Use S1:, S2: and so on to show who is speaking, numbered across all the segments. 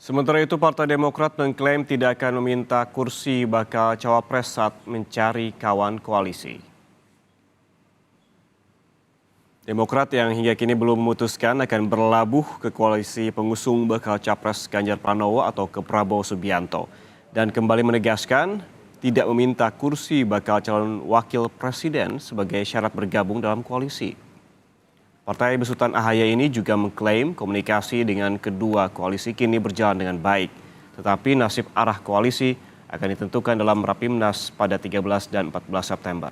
S1: Sementara itu, Partai Demokrat mengklaim tidak akan meminta kursi bakal cawapres saat mencari kawan koalisi. Demokrat yang hingga kini belum memutuskan akan berlabuh ke koalisi pengusung bakal capres Ganjar Pranowo atau ke Prabowo Subianto. Dan kembali menegaskan tidak meminta kursi bakal calon wakil presiden sebagai syarat bergabung dalam koalisi. Partai besutan AHY ini juga mengklaim komunikasi dengan kedua koalisi kini berjalan dengan baik. Tetapi nasib arah koalisi akan ditentukan dalam Rapimnas pada 13 dan 14 September.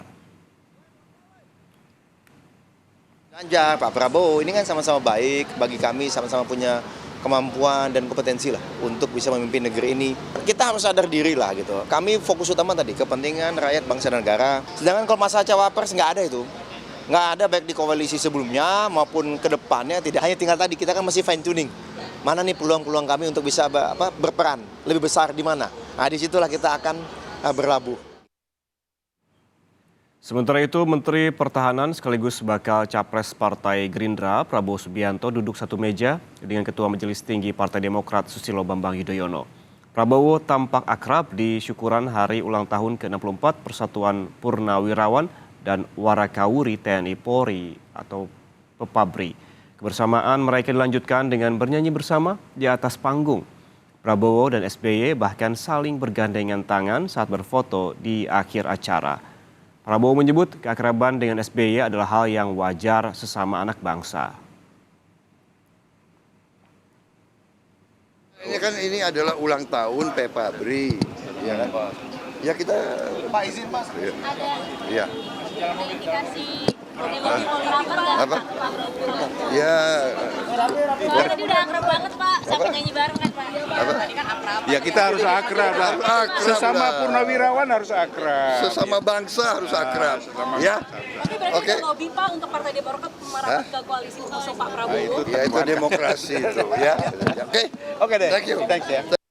S2: Ganjar, Pak Prabowo ini kan sama-sama baik bagi kami, sama-sama punya kemampuan dan kompetensi lah untuk bisa memimpin negeri ini. Kita harus sadar diri lah gitu. Kami fokus utama tadi kepentingan rakyat bangsa dan negara. Sedangkan kalau masalah cawapres nggak ada itu. Nggak ada baik di koalisi sebelumnya maupun ke depannya, tidak hanya tinggal tadi, kita kan masih fine tuning. Mana nih peluang-peluang kami untuk bisa berperan lebih besar di mana. Nah disitulah kita akan berlabuh.
S1: Sementara itu, Menteri Pertahanan sekaligus bakal capres Partai Gerindra Prabowo Subianto duduk satu meja dengan Ketua Majelis Tinggi Partai Demokrat Susilo Bambang Yudhoyono. Prabowo tampak akrab di syukuran hari ulang tahun ke-64 Persatuan Purnawirawan dan Warakawuri TNI Polri atau Pepabri. Kebersamaan mereka dilanjutkan dengan bernyanyi bersama di atas panggung. Prabowo dan SBY bahkan saling bergandengan tangan saat berfoto di akhir acara. Prabowo menyebut keakraban dengan SBY adalah hal yang wajar sesama anak bangsa.
S3: Ini adalah ulang tahun Pepabri, ya kan? Ya kita. Pak izin Mas. Iya. Apa? Ya.
S4: Tadi udah akrab banget Pak, sampai nyanyi bareng kan Pak. Tadi kan akrab.
S5: Ya kita harus akrab lah. Sesama purnawirawan harus akrab.
S3: Sesama bangsa harus akrab. Ya.
S4: Tapi berarti ada lobby Pak untuk Partai Demokrat merapat ke koalisi pengusung Pak Prabowo.
S3: Ya itu demokrasi itu. Ya. Oke.
S5: Oke deh.
S3: Thank you.
S5: Thanks ya.